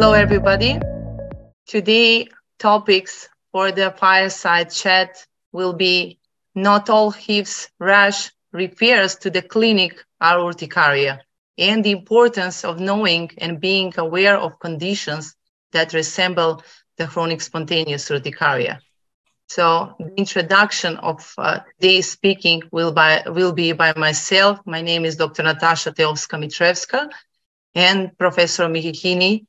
Hello, everybody. Today, topics for the fireside chat will be not all hives, rash, repairs to the clinic are urticaria, and the importance of knowing and being aware of conditions that resemble the chronic spontaneous urticaria. So the introduction of today's speaking will be by myself. My name is Dr. Natasa Teovska Mitrevska and Professor Michihiro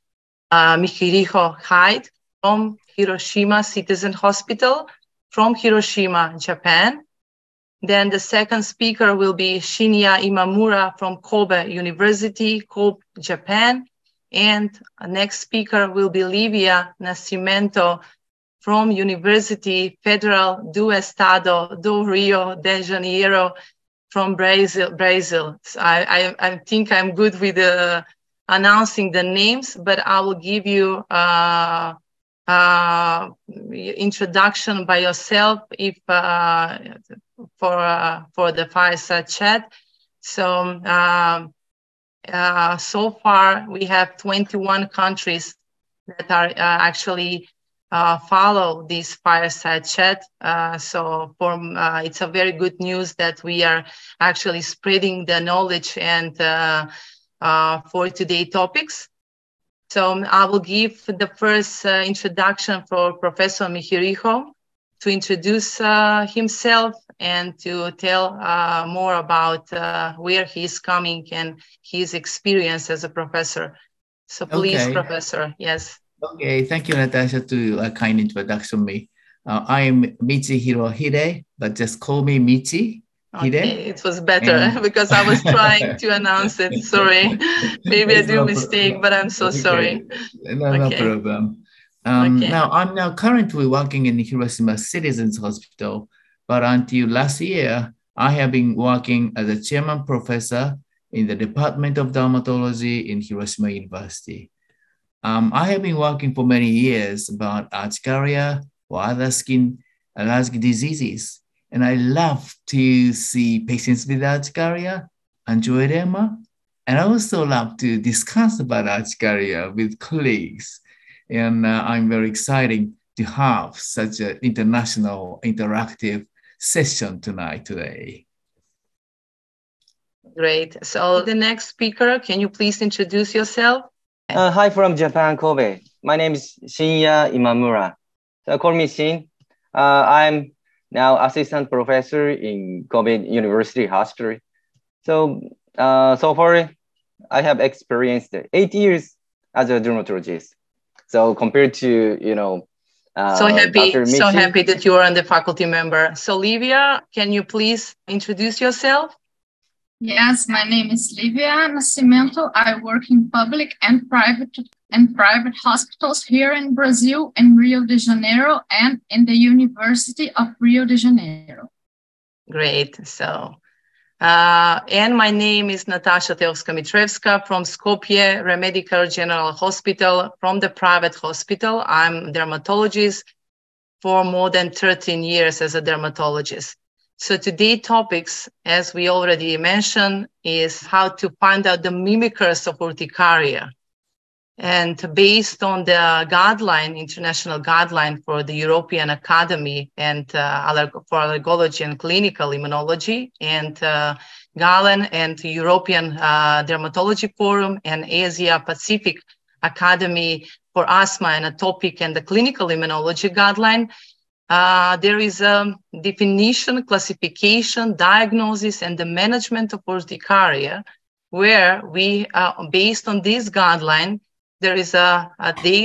Hyde from Hiroshima Citizen Hospital from Hiroshima, Japan. Then the second speaker will be Shinya Imamura from Kobe University, Kobe, Japan. And next speaker will be Livia Nascimento from University Federal do Estado do Rio de Janeiro from Brazil. So I think I'm good with announcing the names, but I will give you introduction by yourself if for the fireside chat. So so far we have 21 countries that are actually follow this fireside chat. So it's a very good news that we are actually spreading the knowledge and for today's topics. So I will give the first introduction for Professor Michihiro to introduce himself and to tell more about where he's coming and his experience as a professor. So please, Okay. Professor, yes. Okay, thank you, Natasha, to a kind introduction me. I'm Michihiro Hide, but just call me Michi Hide. Okay, it was better because I was trying to announce it. Sorry, maybe I do a mistake, but I'm so sorry. No problem. Now, I'm now currently working in Hiroshima Citizens Hospital, but until last year, I have been working as a chairman professor in the Department of Dermatology in Hiroshima University. I have been working for many years about urticaria or other skin allergic diseases, and I love to see patients with urticaria, angioedema, and I also love to discuss about urticaria with colleagues. And I'm very excited to have such an international interactive session today. Great. So the next speaker, can you please introduce yourself? Hi from Japan, Kobe. My name is Shinya Imamura. So call me Shin. I'm now assistant professor in Kobe University Hospital. So so far, I have experienced 8 years as a dermatologist. So compared to, so happy that you are on the faculty member. So Livia, can you please introduce yourself? Yes, my name is Livia Nascimento. I work in public and private hospitals here in Brazil, in Rio de Janeiro, and in the University of Rio de Janeiro. Great. So, and my name is Natasa Teovska Mitrevska from Skopje Remedika General Hospital, from the private hospital. I'm a dermatologist for more than 13 years as a dermatologist. So today's topics, as we already mentioned, is how to find out the mimickers of urticaria. And based on the guideline, international guideline for the European Academy and for Allergology and Clinical Immunology, and GALEN and European Dermatology Forum and Asia Pacific Academy for Asthma and Atopic and the Clinical Immunology guideline, there is a definition, classification, diagnosis, and the management of urticaria, where we, based on this guideline, there is a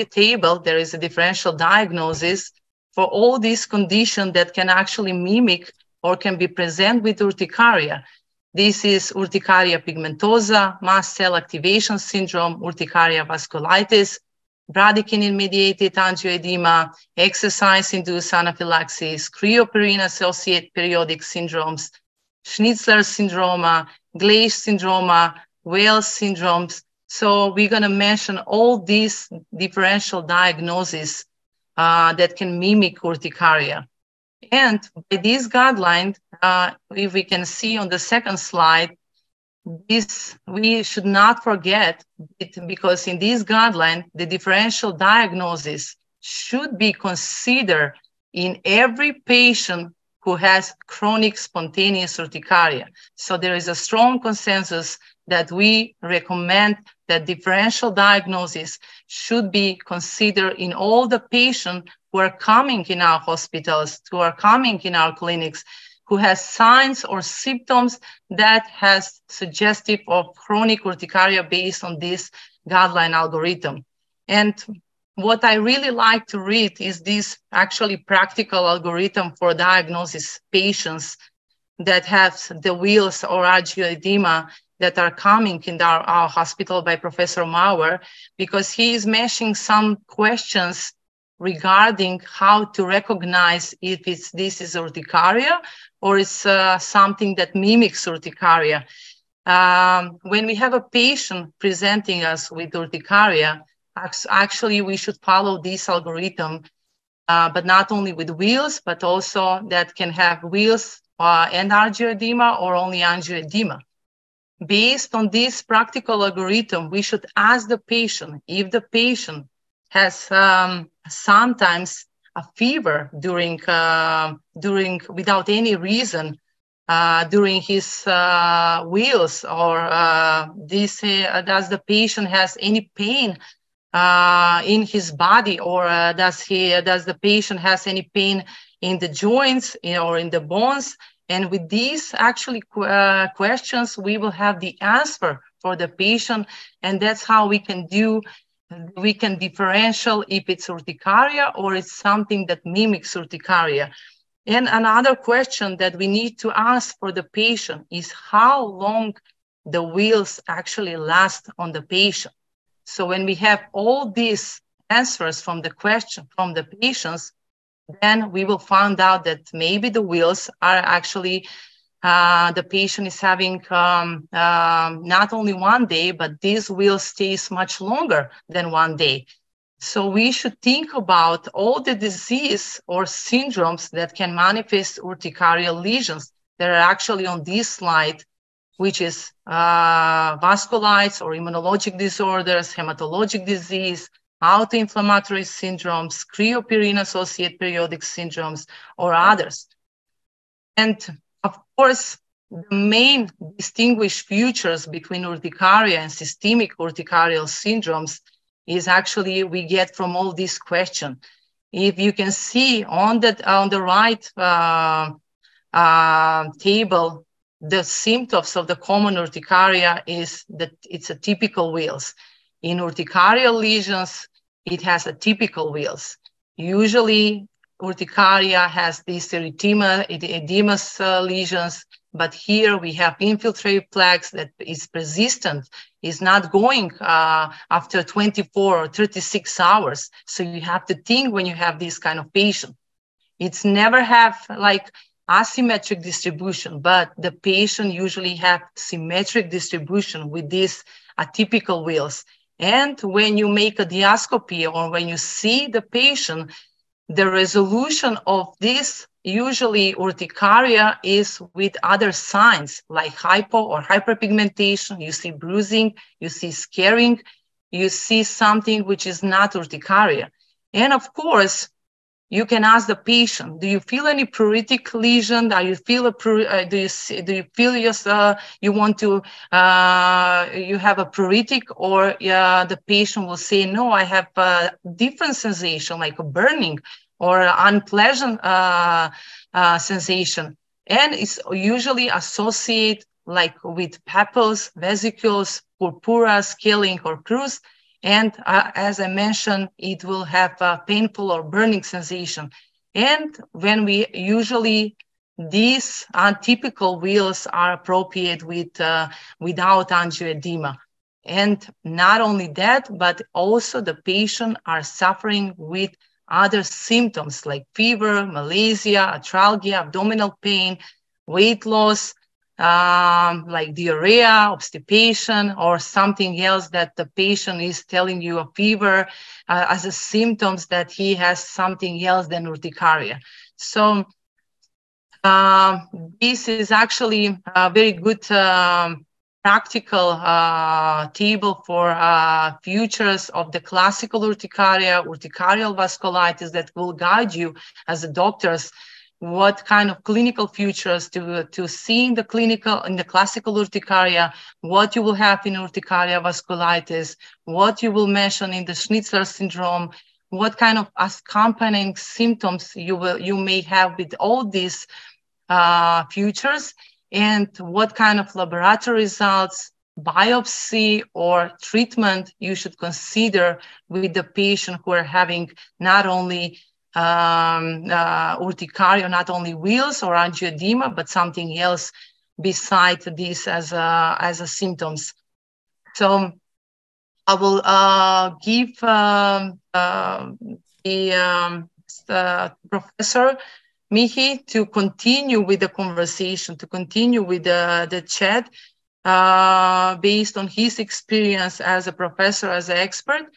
table, there is a differential diagnosis for all these conditions that can actually mimic or can be present with urticaria. This is urticaria pigmentosa, mast cell activation syndrome, urticaria vasculitis, bradykinin-mediated angioedema, exercise-induced anaphylaxis, cryopyrin-associated periodic syndromes, Schnitzler syndrome, Gleiss syndrome, Wales syndromes. So we're going to mention all these differential diagnoses that can mimic urticaria. And by this guideline, if we can see on the second slide, we should not forget it, because in this guideline, the differential diagnosis should be considered in every patient who has chronic spontaneous urticaria. So there is a strong consensus that we recommend that differential diagnosis should be considered in all the patients who are coming in our hospitals, who are coming in our clinics, who has signs or symptoms that has suggestive of chronic urticaria based on this guideline algorithm. And what I really like to read is this actually practical algorithm for diagnosis patients that have the wheals or angioedema that are coming in our hospital by Professor Maurer, because he is mentioning some questions regarding how to recognize if this is urticaria or it's something that mimics urticaria. When we have a patient presenting us with urticaria, actually we should follow this algorithm, but not only with wheals, but also that can have wheals and angioedema or only angioedema. Based on this practical algorithm, we should ask the patient if the patient has sometimes a fever during without any reason during his wheals, or does the patient has any pain in his body, or does the patient has any pain in the joints or in the bones. And with these actually questions, we will have the answer for the patient, and that's how we can differential if it's urticaria or it's something that mimics urticaria. And another question that we need to ask for the patient is how long the wheals actually last on the patient. So when we have all these answers from the question from the patients, then we will find out that maybe the wheals are actually, the patient is having not only 1 day, but this wheel stays much longer than 1 day. So we should think about all the disease or syndromes that can manifest urticarial lesions that are actually on this slide, which is vasculitis or immunologic disorders, hematologic disease, autoinflammatory syndromes, cryopyrin-associated periodic syndromes, or others. And of course, the main distinguished features between urticaria and systemic urticarial syndromes is actually we get from all these questions. If you can see on the right table, the symptoms of the common urticaria is that it's a typical wheals. In urticarial lesions, it has atypical wheals. Usually, urticaria has these erythematous lesions, but here we have infiltrate plaques that is persistent, is not going after 24 or 36 hours. So you have to think when you have this kind of patient. It's never have like asymmetric distribution, but the patient usually have symmetric distribution with these atypical wheals. And when you make a diascopy or when you see the patient, the resolution of this usually urticaria is with other signs like hypo or hyperpigmentation. You see bruising, you see scarring, you see something which is not urticaria. And of course, you can ask the patient, do you feel any pruritic lesion? Do you feel you want to, you have a pruritic, or the patient will say, no, I have a different sensation like a burning or unpleasant sensation. And it's usually associated like with papules, vesicles, purpura, scaling, or crus. And as I mentioned, it will have a painful or burning sensation. And when we usually, these atypical wheals are appropriate with without angioedema. And not only that, but also the patient are suffering with other symptoms like fever, malaise, arthralgia, abdominal pain, weight loss, like diarrhea, obstipation, or something else that the patient is telling you a fever as a symptoms that he has something else than urticaria. So this is actually a very good practical table for features of the classical urticaria, urticarial vasculitis that will guide you as a doctors what kind of clinical features to see in the classical urticaria, what you will have in urticaria vasculitis, what you will mention in the Schnitzler syndrome, what kind of accompanying symptoms you may have with all these features, and what kind of laboratory results, biopsy or treatment you should consider with the patient who are having not only urticaria, not only wheals or angioedema, but something else besides this as a symptoms. So I will give the professor Mihi to continue with the conversation, to continue with the chat based on his experience as a professor, as an expert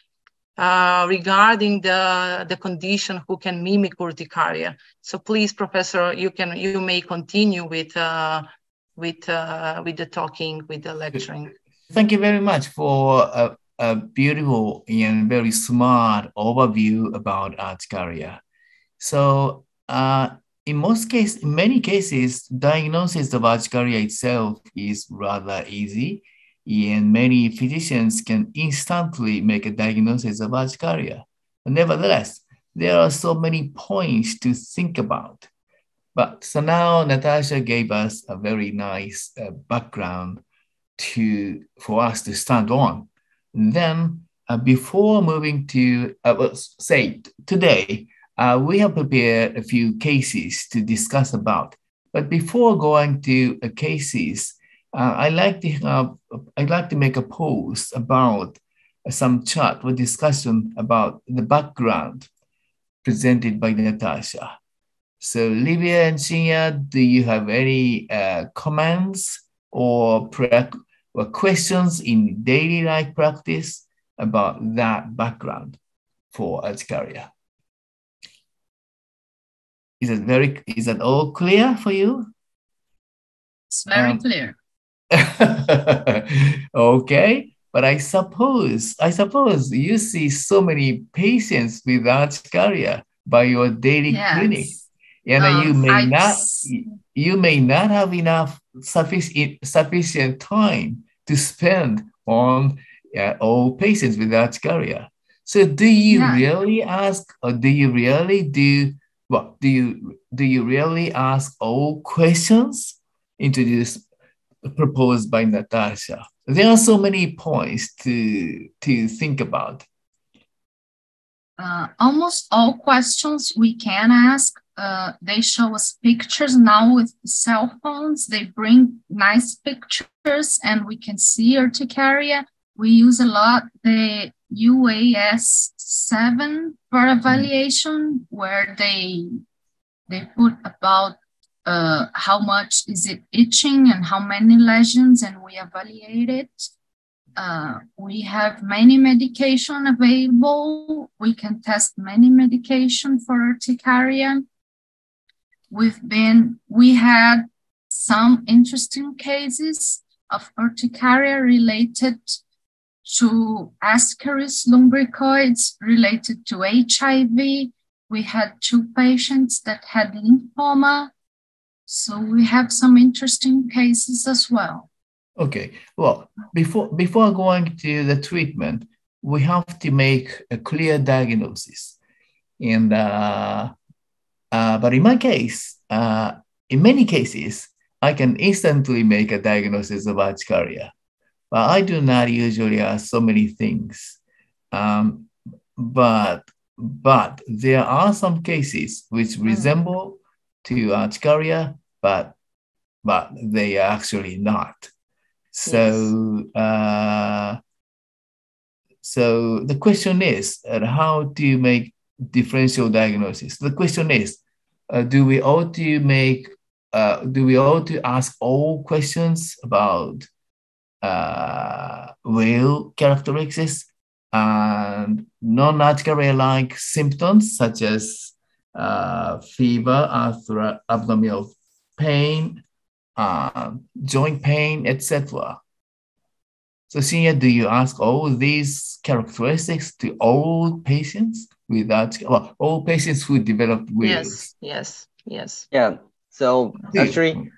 regarding the condition who can mimic urticaria. So please, Professor, you may continue with the talking, with the lecturing. Thank you very much for a beautiful and very smart overview about urticaria. So in many cases, diagnosis of urticaria itself is rather easy, and many physicians can instantly make a diagnosis of urticaria. Nevertheless, there are so many points to think about. But so now Natasha gave us a very nice background for us to stand on. And then before moving to, say today, we have prepared a few cases to discuss about. But before going to cases, I'd like to make a post about some chat or discussion about the background presented by Natasha. So Livia and Shinya, do you have any comments or questions in daily life practice about that background for urticaria? Is that all clear for you? It's very clear. Okay, but I suppose you see so many patients with urticaria by your daily clinic, and you may not have enough sufficient time to spend on all patients with urticaria. So do you really ask, or do you really do? Well, do you really ask all questions into this proposed by Natasha? There are so many points to think about. Almost all questions we can ask. They show us pictures now with cell phones. They bring nice pictures and we can see urticaria. We use a lot the UAS7 for evaluation, where they put about how much is it itching and how many lesions, and we evaluate it. We have many medication available. We can test many medication for urticaria. We had some interesting cases of urticaria related to Ascaris lumbricoides, related to HIV. We had 2 patients that had lymphoma. So we have some interesting cases as well. Okay, well, before going to the treatment, we have to make a clear diagnosis. And but in my case, in many cases, I can instantly make a diagnosis of urticaria. But I do not usually ask so many things. But there are some cases which resemble to urticaria, but they are actually not. So, so the question is, how do you make differential diagnosis? The question is, do we ought to ask all questions about real characteristics and non-urticaria-like symptoms such as fever, abdominal pain, joint pain, etc.? So Shinya, do you ask all these characteristics to all patients all patients who developed wheals? Yes. Yeah. So actually,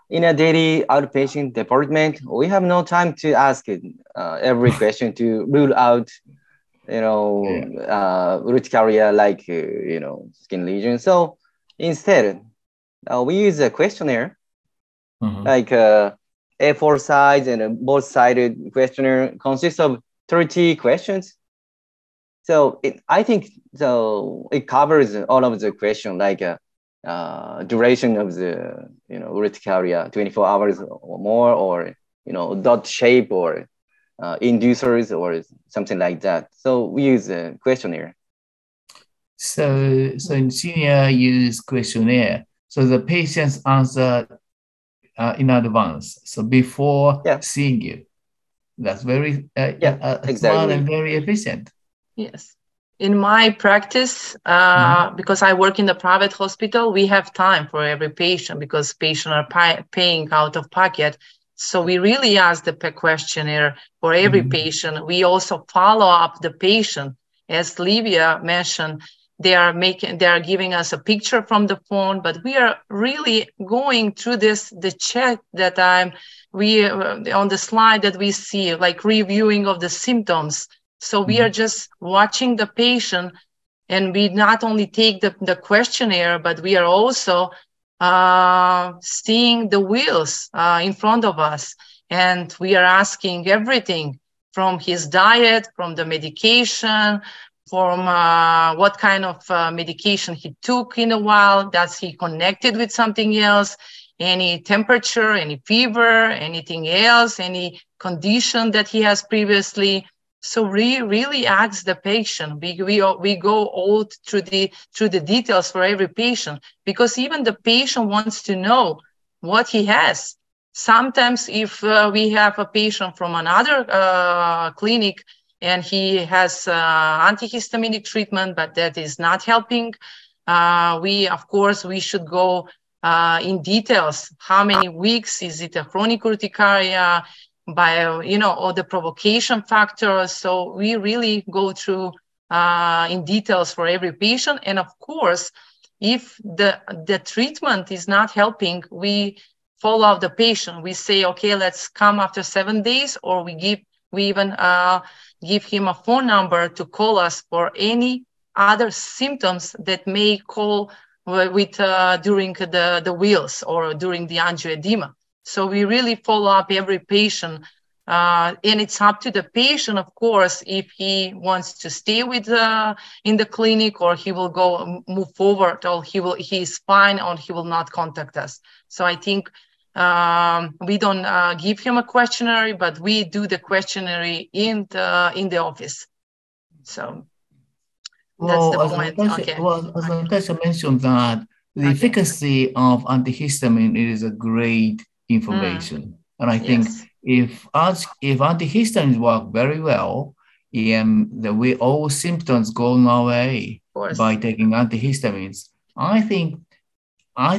in a daily outpatient department, we have no time to ask every question to rule out, urticaria like, skin lesion. So instead, we use a questionnaire, like A4 size and a both-sided questionnaire consists of 30 questions. So I think it covers all of the question, like duration of the urticaria, 24 hours or more, or dot shape, or inducers, or something like that. So we use a questionnaire. So in Shinya use questionnaire. So the patients answer in advance. So before seeing you, that's very smart and very efficient. Yes. In my practice, because I work in the private hospital, we have time for every patient because patients are paying out of pocket. So we really ask the questionnaire for every patient. We also follow up the patient. As Livia mentioned, they are giving us a picture from the phone, but we are really going through the check that on the slide that we see, like reviewing of the symptoms. So we are just watching the patient, and we not only take the questionnaire, but we are also seeing the wheals in front of us. And we are asking everything from his diet, from the medication, from what kind of medication he took in a while, does he connected with something else, any temperature, any fever, anything else, any condition that he has previously. So we really ask the patient. We go all through the details for every patient, because even the patient wants to know what he has. Sometimes if we have a patient from another clinic and he has antihistaminic treatment, but that is not helping, we should go in details. How many weeks? Is it a chronic urticaria? By all the provocation factors. So we really go through in details for every patient. And of course, if the treatment is not helping, we follow up the patient. We say, okay, let's come after 7 days, or we even give him a phone number to call us for any other symptoms that may call with during the wheals or during the angioedema. So we really follow up every patient, and it's up to the patient, of course, if he wants to stay with in the clinic, or he will go move forward, or he's fine, or he will not contact us. So I think we don't give him a questionnaire, but we do the questionnaire in the office. So that's the point. As Natasha mentioned, that the efficacy of antihistamine is a great information. And I think if antihistamines work very well, all symptoms go away by taking antihistamines, I think I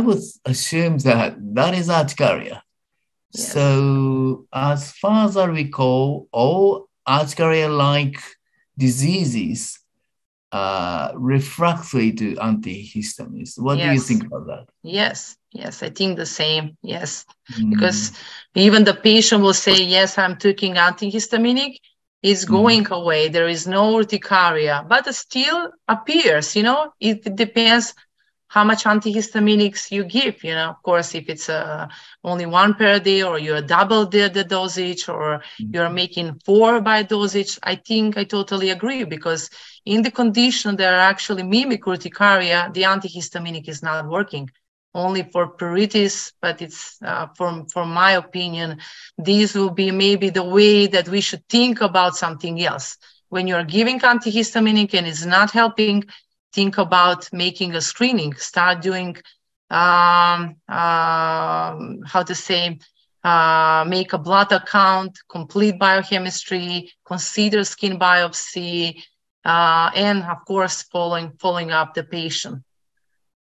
would assume that is urticaria. Yes. So as far as I recall, all urticaria-like diseases refractory to antihistamines. What do you think about that? Yes, I think the same. Yes, because even the patient will say, yes, I'm taking antihistaminic, it's going away. There is no urticaria, but it still appears, it depends how much antihistaminics you give, of course, if it's only one per day, or you're double the dosage, or you're making 4 by dosage. I think I totally agree, because in the condition that are actually mimic urticaria, the antihistaminic is not working, only for pruritus, but it's, from my opinion, these will be maybe the way that we should think about something else. When you're giving antihistaminic and it's not helping, think about making a screening, start doing, make a blood account, complete biochemistry, consider skin biopsy, and of course, following up the patient.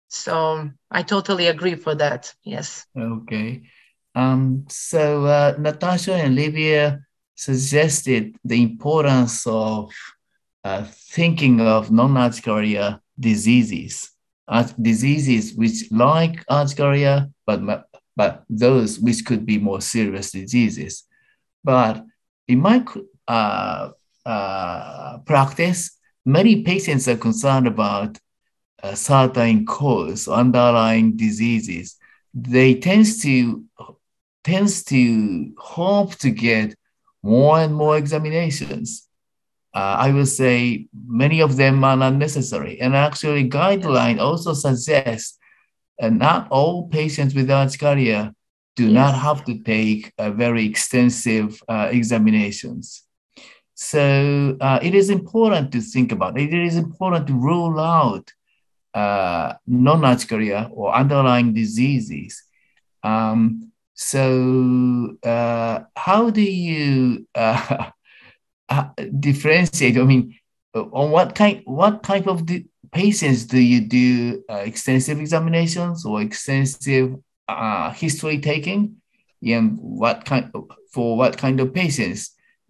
So I totally agree for that. Yes. Okay. So Natasha and Livia, suggested the importance of thinking of non-urticaria diseases, diseases which like urticaria, but those which could be more serious diseases. But in my practice, many patients are concerned about certain cause, underlying diseases. They tends to hope to get more and more examinations. I will say many of them are unnecessary. And actually, guideline also suggests not all patients with urticaria do not have to take very extensive examinations. So it is important to think about it. It is important to rule out non-urticaria or underlying diseases. So how do you differentiate? I mean, on what type of patients do you do extensive examinations or extensive history taking? And for what kind of patients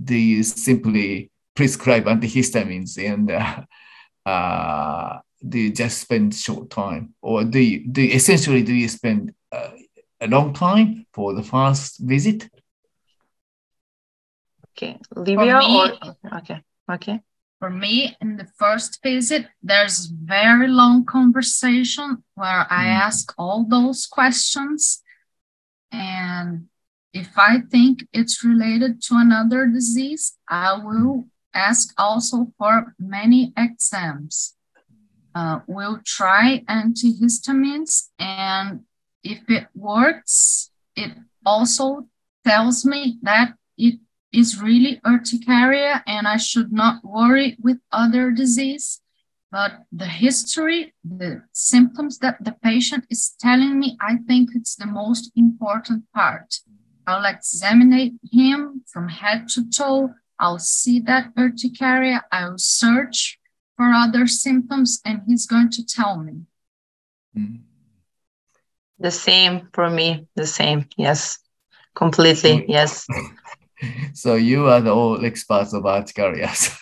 do you simply prescribe antihistamines and do you just spend short time, or do you spend a long time for the first visit? Okay, Livia, okay. For me, in the first visit, there's very long conversation where I ask all those questions. And if I think it's related to another disease, I will ask also for many exams. We'll try antihistamines, and if it works, it also tells me that it is really urticaria and I should not worry with other disease. But the history, the symptoms that the patient is telling me, I think it's the most important part. I'll examine him from head to toe. I'll see that urticaria. I'll search for other symptoms and he's going to tell me. The same for me, the same, yes, completely, yes. So you are the all experts of urticarias.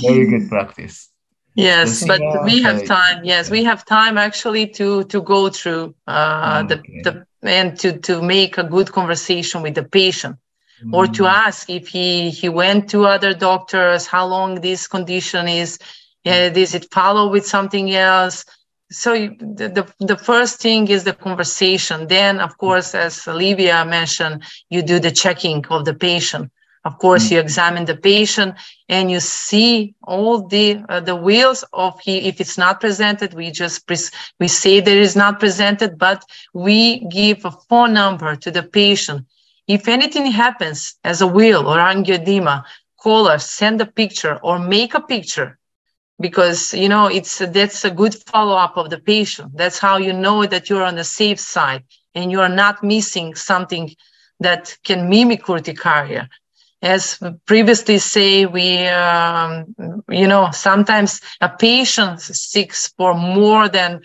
Very good practice. Yes, so but we have time. Yes, we have time actually to go through and to make a good conversation with the patient, or to ask if he went to other doctors, how long this condition is, does it follow with something else? So the first thing is the conversation. Then, of course, as Livia mentioned, you do the checking of the patient. Of course, you examine the patient and you see all the wheels of if it's not presented, we say there is not presented, but we give a phone number to the patient. If anything happens as a wheel or angioedema, call us, send a picture or make a picture. Because, you know, that's a good follow-up of the patient. That's how you know that you're on the safe side and you are not missing something that can mimic urticaria. As previously say, we, you know, sometimes a patient seeks for more than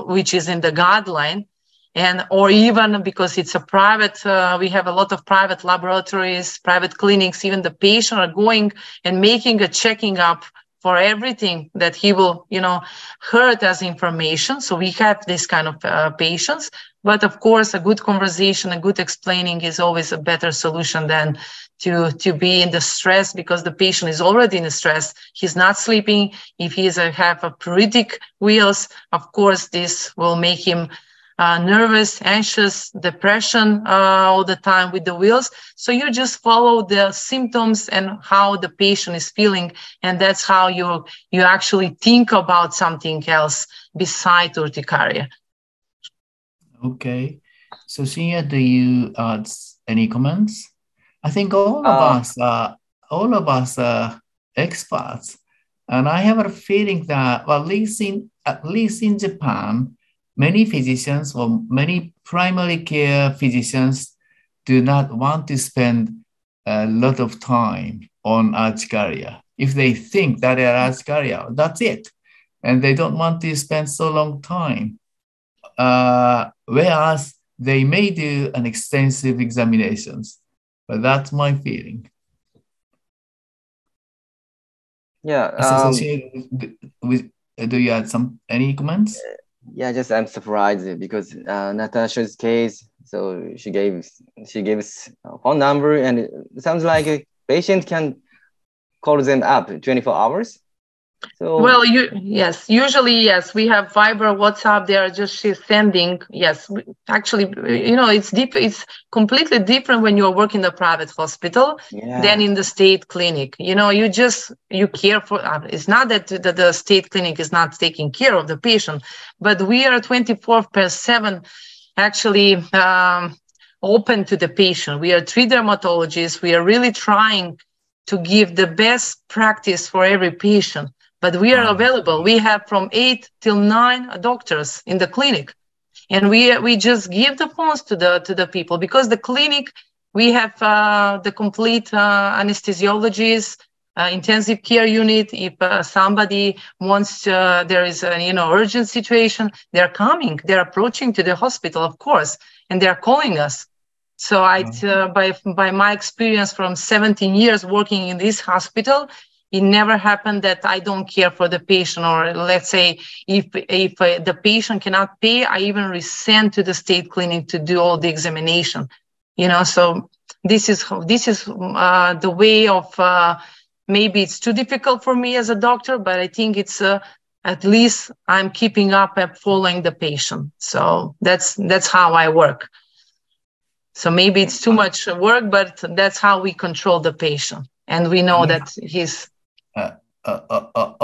which is in the guideline, and or even because it's a private, we have a lot of private laboratories, private clinics, even the patient are going and making a checking up for everything that he will, you know, heard as information. So we have this kind of patients, but of course, a good conversation, a good explaining is always a better solution than to be in the stress, because the patient is already in the stress. He's not sleeping. If he have a pruritic wheals, of course, this will make him nervous, anxious, depression all the time with the wheals. So you just follow the symptoms and how the patient is feeling, and that's how you actually think about something else besides urticaria. Okay. So Shinya, do you add any comments? I think all of us are experts, and I have a feeling that, well, at least in Japan, many physicians or many primary care physicians do not want to spend a lot of time on urticaria. If they think that they are urticaria, that's it. And they don't want to spend so long time. Whereas they may do an extensive examinations. but that's my feeling. Yeah. Do you have any comments? Yeah, just I'm surprised because Natasha's case. So she gave a phone number, and it sounds like a patient can call them up 24 hours. So well, usually yes, we have Viber, WhatsApp. They are just sending. Yes, actually, it's completely different when you work in the private hospital than in the state clinic. You care for. It's not that the state clinic is not taking care of the patient, but we are 24/7 actually open to the patient. We are 3 dermatologists. We are really trying to give the best practice for every patient. But we are available. We have from 8 till 9 doctors in the clinic, and we just give the phones to the people, because the clinic, we have the complete anesthesiologists, intensive care unit. If somebody wants, there is an urgent situation, they're coming, they're approaching to the hospital, of course, and they're calling us. So by my experience from 17 years working in this hospital, it never happened that I don't care for the patient, or let's say if the patient cannot pay, I even resend to the state clinic to do all the examination. So this is the way of. Maybe it's too difficult for me as a doctor, but I think it's at least I'm keeping up and following the patient. So that's how I work. So maybe it's too much work, but that's how we control the patient, and we know that he's.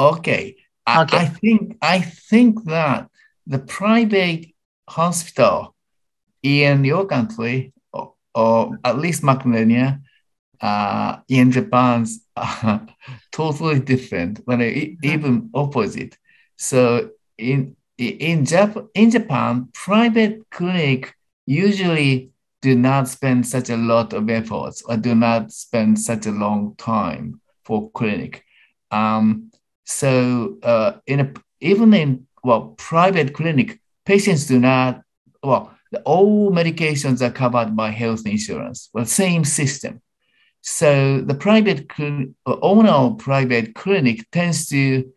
Okay. I think that the private hospital in your country, or at least Macedonia, in Japan's totally different, but even opposite. So in Japan, private clinic usually do not spend such a lot of efforts, or do not spend such a long time for clinic. Even in private clinic, patients do not, all medications are covered by health insurance, same system. So the owner of private clinic tends to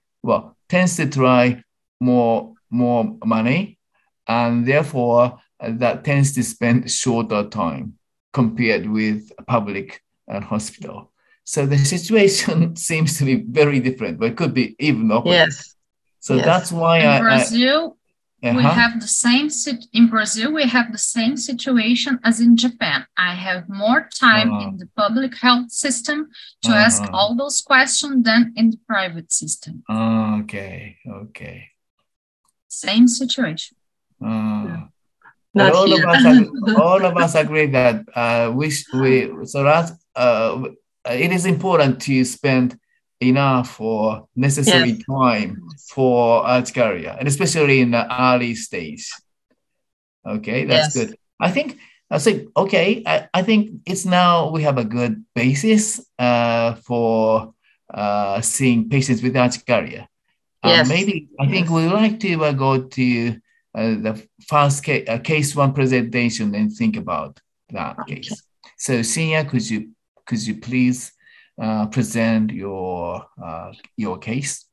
try more money, and therefore that tends to spend shorter time compared with a public hospital. So the situation seems to be very different, but it could be even opposite. Yes. So that's why in Brazil, we have the same situation as in Japan. I have more time in the public health system to ask all those questions than in the private system. Okay. Same situation. All of us agree that it is important to spend enough for necessary time for urticaria, and especially in the early stage. Okay, that's good. I think it's now we have a good basis for seeing patients with urticaria. Maybe I think we would like to go to the first case 1 presentation and think about that case. So Shinya, could you please present your case?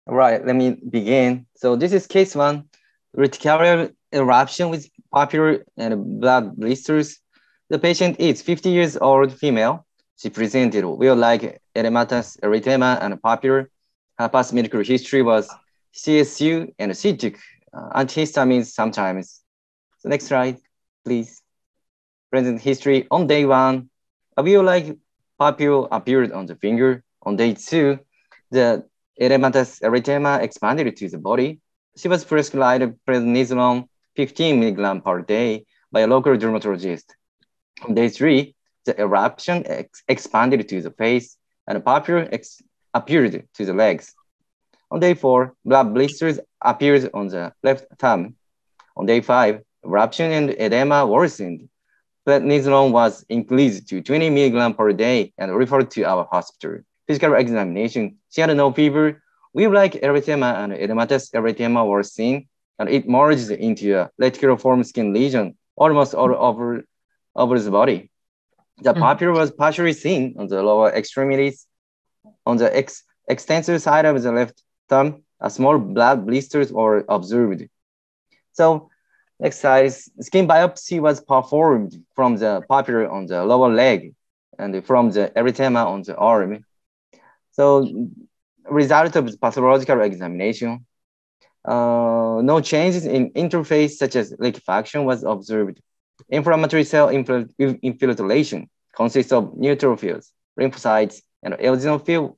All right, let me begin. So this is case 1, urticaria eruption with papular and blood blisters. The patient is 50 years old female. She presented with edematous erythema and papular. Her past medical history was CSU, and she took antihistamines sometimes. So next slide, please. Present history on day 1. A papule appeared on the finger. On day 2, the edematous erythema expanded to the body. She was prescribed prednisolone 15 milligrams per day by a local dermatologist. On day 3, the eruption expanded to the face, and a papule appeared to the legs. On day 4, blood blisters appeared on the left thumb. On day 5, eruption and edema worsened. Prednisolone was increased to 20 milligrams per day and referred to our hospital. Physical examination, she had no fever. Erythema and edematous erythema were seen, and it merged into a reticuliform skin lesion almost all over the body. The papilla was partially seen on the lower extremities. On the extensor side of the left thumb, a small blood blisters were observed. So next slide, skin biopsy was performed from the papilla on the lower leg and from the erythema on the arm. So result of the pathological examination, no changes in interface such as liquefaction was observed. Inflammatory cell infiltration consists of neutrophils, lymphocytes, and eosinophil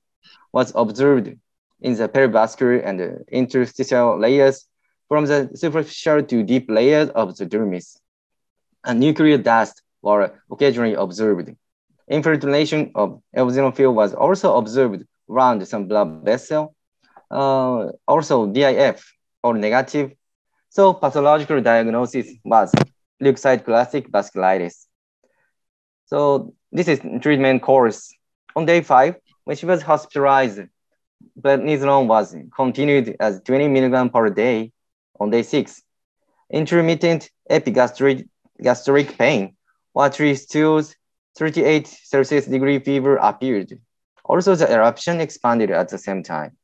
was observed in the perivascular and interstitial layers from the superficial to deep layers of the dermis. And nuclear dust were occasionally observed. Infiltration of eosinophil was also observed around some blood vessel. Also DIF or negative. So pathological diagnosis was leukocyte classic vasculitis. So this is treatment course. On day 5, when she was hospitalized, prednisone was continued as 20 milligram per day. On day 6, intermittent epigastric pain, watery stools, 38 Celsius degree fever appeared. Also, the eruption expanded at the same time.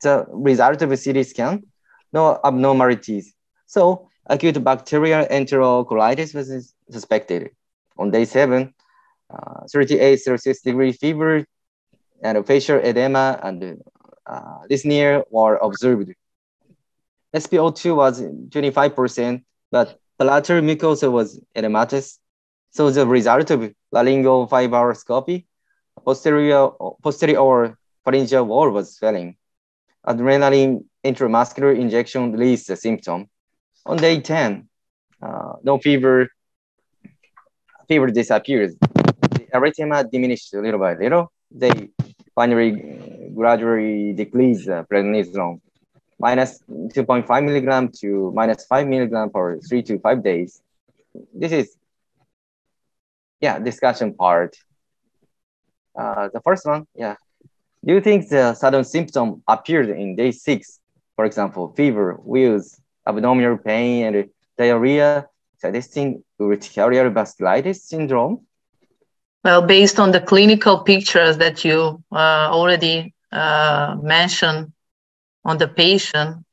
The result of a CT scan, no abnormalities. So acute bacterial enterocolitis was suspected. On day 7, 38 Celsius degree fever and facial edema and dyspnea were observed. SpO2 was 25%, but palatal mucosa was edematous. So the result of laryngeal fibroscopy, posterior pharyngeal wall was swelling. Adrenaline intramuscular injection released the symptom. On day 10, no fever disappears. The erythema diminished little by little. They finally gradually decreased prednisone, minus 2.5 milligram to minus 5 milligram for 3 to 5 days. This is, discussion part. The first one, Do you think the sudden symptom appeared in day 6? For example, fever, wheals, abdominal pain, and diarrhea, suggesting urticaria vasculitis syndrome? Well, based on the clinical pictures that you already mentioned on the patient,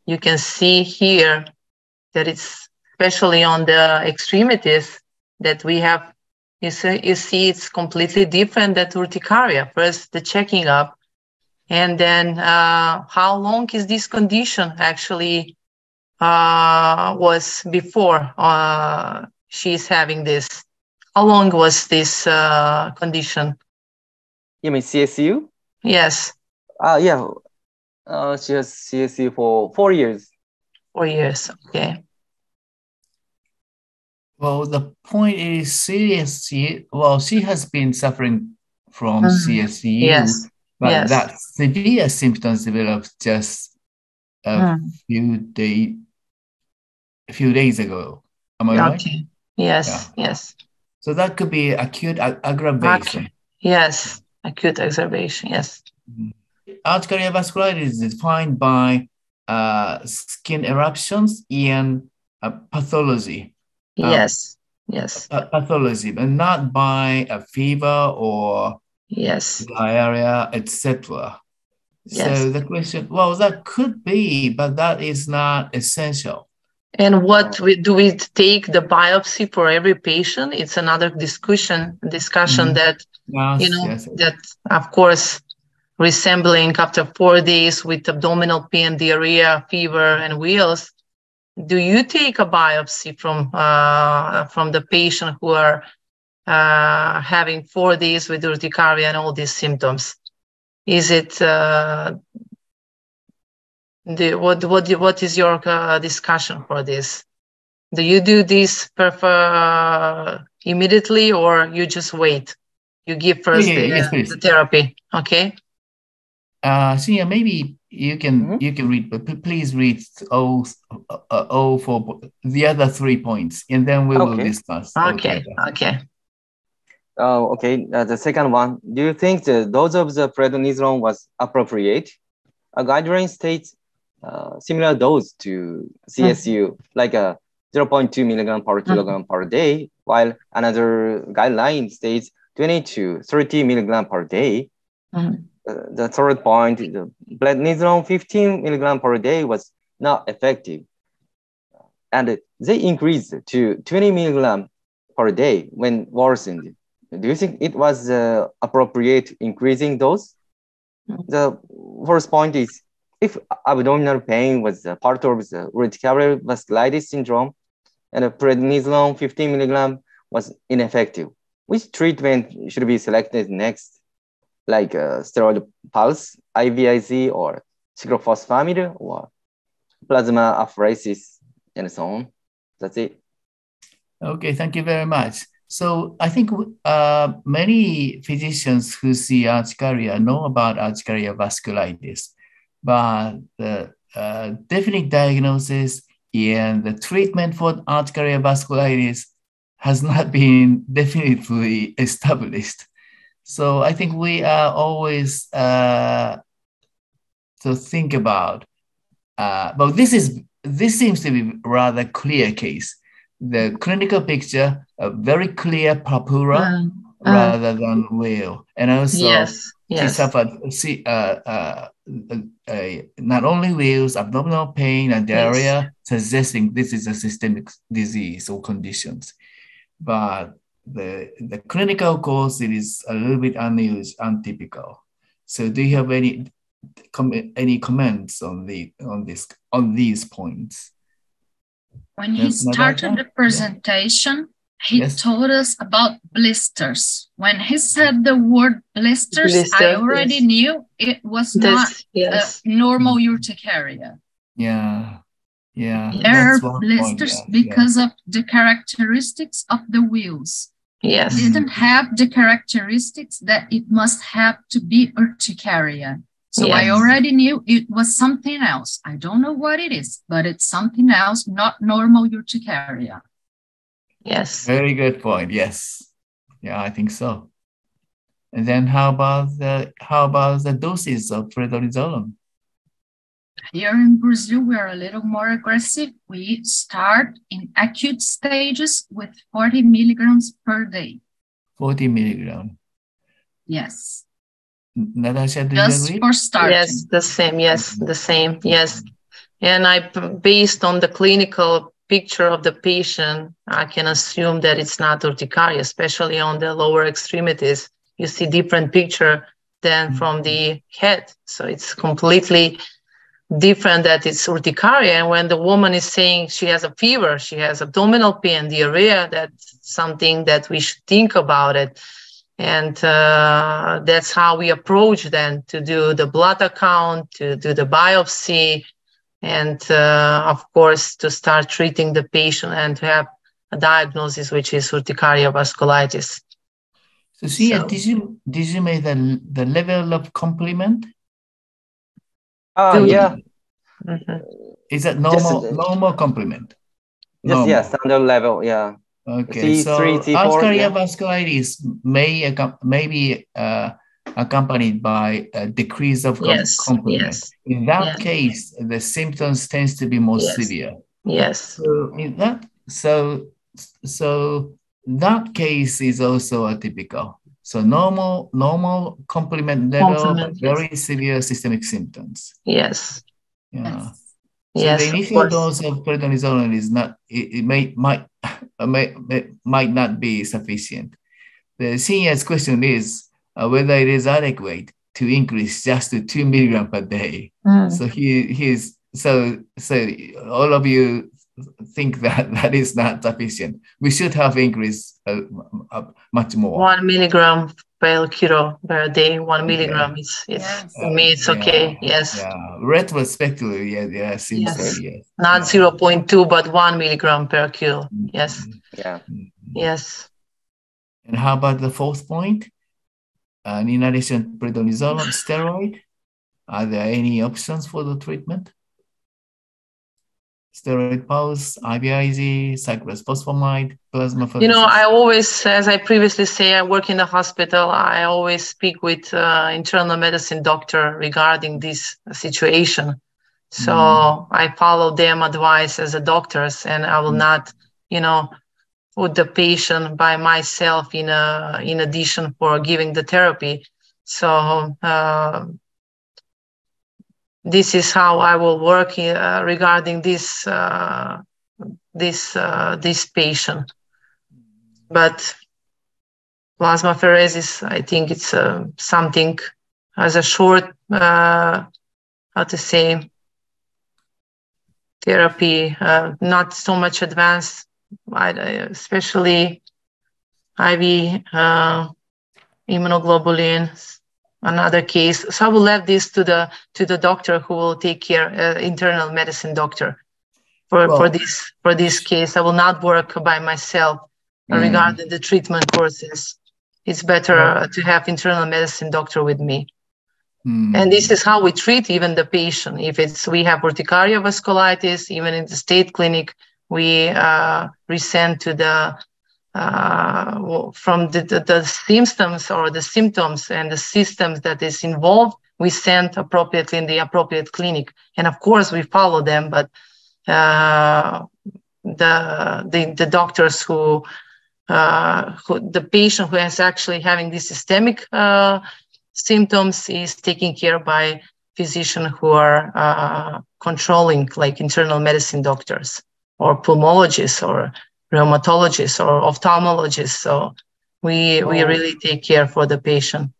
you can see here that it's especially on the extremities that we have, you see it's completely different than urticaria. First, the checking up, and then how long is this condition actually was before she's having this? How long was this condition? You mean CSU? Yes. She has CSU for 4 years. 4 years, okay. Well, the point is CSU, well, she has been suffering from CSU, but that severe symptoms developed just a few days ago. Am I right? Yes, yes. So that could be acute aggravation. Yes, acute exacerbation, yes. Urticaria vasculitis is defined by skin eruptions and pathology. Yes. Pathology, but not by a fever or diarrhea, etc. So the question, well, that could be, but that is not essential. And do we take the biopsy for every patient? It's another discussion that, that of course, resembling after 4 days with abdominal pain, diarrhea, fever, and wheals. Do you take a biopsy from the patient who are having 4 days with urticaria and all these symptoms? Is it what is your discussion for this? Do you do this immediately, or you just wait? You give first the therapy, okay? Shinya, maybe you can read, but please read all for the other 3 points, and then we will discuss. Okay. The second one, do you think the dose of the prednisone was appropriate? A guideline states similar dose to CSU, like 0.2 milligram per kilogram per day, while another guideline states 20 to 30 milligram per day. The third point, the prednisone 15 milligram per day was not effective. And they increased to 20 milligram per day when worsened. Do you think it was appropriate increasing dose? The first point is, if abdominal pain was part of the urticaria vasculitis syndrome and a prednisone 15 milligram was ineffective, which treatment should be selected next? Like steroid pulse, IVIG, or cyclophosphamide, or plasma apheresis, and so on. That's it. Okay, thank you very much. So I think many physicians who see urticaria know about urticaria vasculitis, but the definite diagnosis and the treatment for urticaria vasculitis has not been definitively established. So I think we are always to think about, but this seems to be rather clear case. The clinical picture, a very clear purpura rather than wheal, and also she suffered not only wheals, abdominal pain and diarrhea, suggesting this is a systemic disease or conditions, but the clinical course, it is a little bit unusual, untypical. So do you have any comments on these points? When he started the presentation, he told us about blisters. When he said the word blisters, I already knew it was not a normal urticaria. Yeah. There are blisters because of the characteristics of the wheels. It didn't have the characteristics that it must have to be urticaria. So I already knew it was something else. I don't know what it is, but it's something else, not normal urticaria. Yes. Very good point. Yes. Yeah, I think so. And then how about the doses of prednisone? Here in Brazil, we are a little more aggressive. We start in acute stages with 40 milligrams per day. 40 milligrams. Yes. Natasha, do just you agree? For starting. Yes, the same. Yes, the same. Yes. And based on the clinical picture of the patient, I can assume that it's not urticaria, especially on the lower extremities. You see different picture than from the head. So it's completely different that it's urticaria. And when the woman is saying she has a fever, she has abdominal pain, diarrhea, that's something that we should think about it. And that's how we approach then to do the blood account, to do the biopsy, and of course, to start treating the patient and to have a diagnosis, which is urticaria vasculitis. So, Shinya, did you make the level of complement? Yeah. Is that normal complement? Standard level, yeah. Okay, C3, so C4, urticaria vasculitis may be accompanied by a decrease of complement. In that case, the symptoms tends to be more severe. Yes. So in that, so that case is also atypical. So normal complement level, but very severe systemic symptoms. Yes. Yeah. So the initial dose of prednisone is not. It might not be sufficient. The Shinya's question is whether it is adequate to increase just to 2 milligrams per day. So so all of you think that is not sufficient. We should have increased much more. 1 milligram per kilo per day. 1 milligram for me it's okay. Yes. Yeah. Retrospectively, seems to be not 0.2, but 1 milligram per kilo. Yes. Yeah. Yes. And how about the fourth point? In addition to prednisone, steroid, are there any options for the treatment? Steroid pulse, IVIG, cyclophosphamide, plasma pheresis. You know, I always, as I previously say, I work in the hospital. I always speak with internal medicine doctor regarding this situation. So I follow them advice as a doctors, and I will not, put the patient by myself in addition for giving the therapy. So this is how I will work regarding this patient. But plasmapheresis, I think it's something as a short, therapy, not so much advanced, especially IV immunoglobulin. Another case. So I will leave this to the doctor who will take care, internal medicine doctor. For this case, I will not work by myself regarding the treatment courses. It's better to have internal medicine doctor with me. And this is how we treat even the patient. If we have urticaria vasculitis, even in the state clinic, we resend to from the symptoms or the symptoms and the systems that is involved, we send appropriately in the appropriate clinic. And of course, we follow them, but the doctors who the patient who is actually having these systemic symptoms is taken care by physicians who are controlling, like internal medicine doctors or pulmonologists or rheumatologists or ophthalmologists. So we really take care for the patient.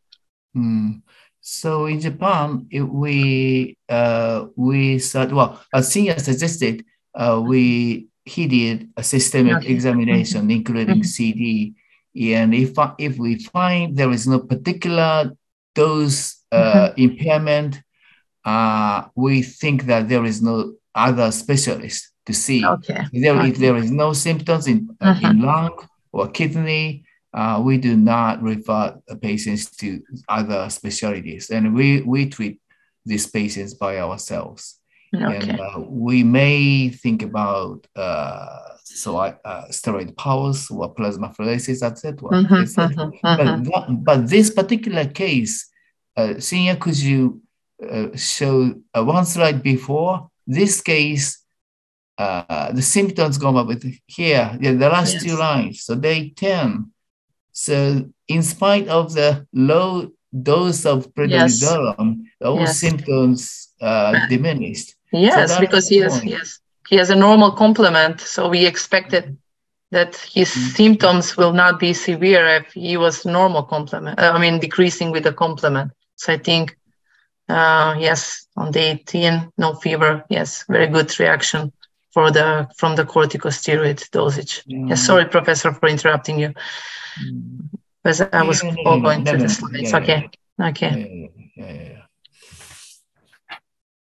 So in Japan, we started, as Shinya suggested, he did a systemic examination, including CD. And if we find there is no particular dose impairment, we think that there is no other specialist to see. If there is no symptoms in lung or kidney, we do not refer patients to other specialties, and we treat these patients by ourselves. And we may think about steroid pulse or plasmapheresis, etc. But this particular case, Shinya, could you show one slide before? This case, the symptoms come up with here, the last two lines, so day 10. So in spite of the low dose of prednisolone, all symptoms diminished. Yes, so because he has a normal complement. So we expected that his symptoms will not be severe if he was normal complement. Decreasing with the complement. So I think, on day 18, no fever. Yes, very good reaction from the corticosteroid dosage. Yes, sorry, Professor, for interrupting you. Because I was going to the slides. Okay.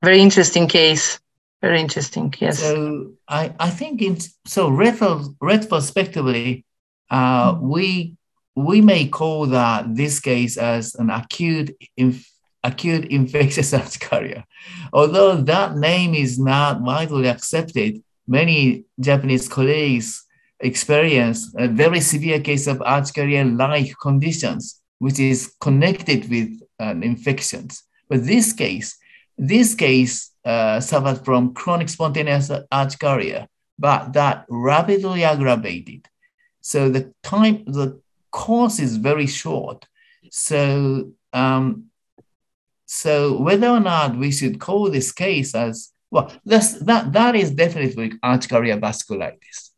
Very interesting case. Very interesting. Yes. So I think retrospectively, we may call this case as an acute infectious urticaria. Although that name is not widely accepted, many Japanese colleagues experience a very severe case of urticaria-like conditions, which is connected with infections. But this case suffered from chronic spontaneous urticaria, but that rapidly aggravated. So the course is very short. So whether or not we should call this case as, that is definitely urticaria vasculitis.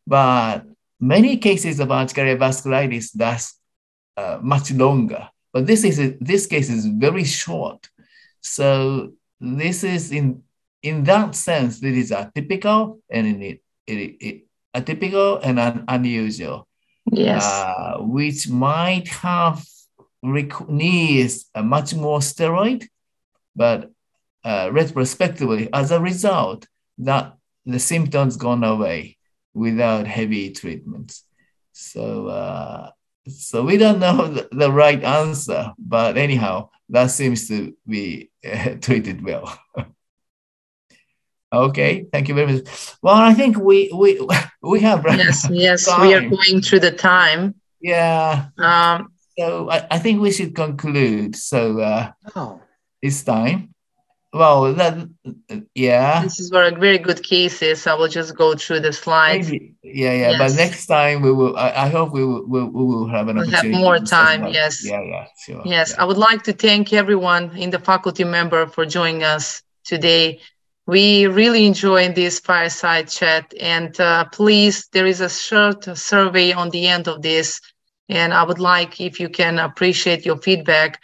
But many cases of urticaria vasculitis that's much longer. But this case is very short. So this is in that sense, it is atypical and atypical and unusual. Yes. Which might have needs much more steroid, but retrospectively, as a result, that the symptoms gone away without heavy treatments. So we don't know the right answer, but anyhow, that seems to be treated well. Okay, thank you very much. Well, I think we have yes, time. We are going through the time. Yeah. So I think we should conclude. So it's time. Well, yeah. This is very good cases. I will just go through the slides. Maybe, yeah. Yes. But next time we will. I hope we will have an opportunity. We'll have more time. Yes. Yeah. Sure. Yes. Yeah. I would like to thank everyone in the faculty member for joining us today. We really enjoyed this fireside chat, and please, there is a short survey on the end of this, and I would like if you can appreciate your feedback.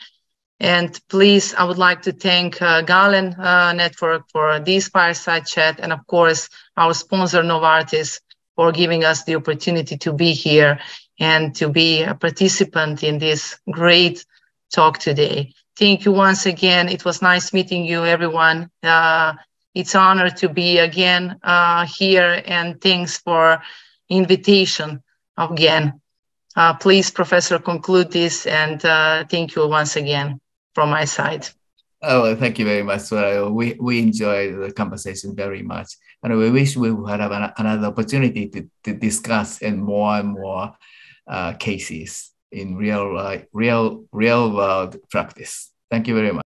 And please, I would like to thank Galen Network for this fireside chat, and of course, our sponsor Novartis for giving us the opportunity to be here and to be a participant in this great talk today. Thank you once again. It was nice meeting you, everyone. It's an honor to be again here, and thanks for invitation again. Please, Professor, conclude this, and thank you once again from my side. Oh, thank you very much. We enjoyed the conversation very much, and we wish we would have another opportunity to discuss and more cases in real world practice. Thank you very much.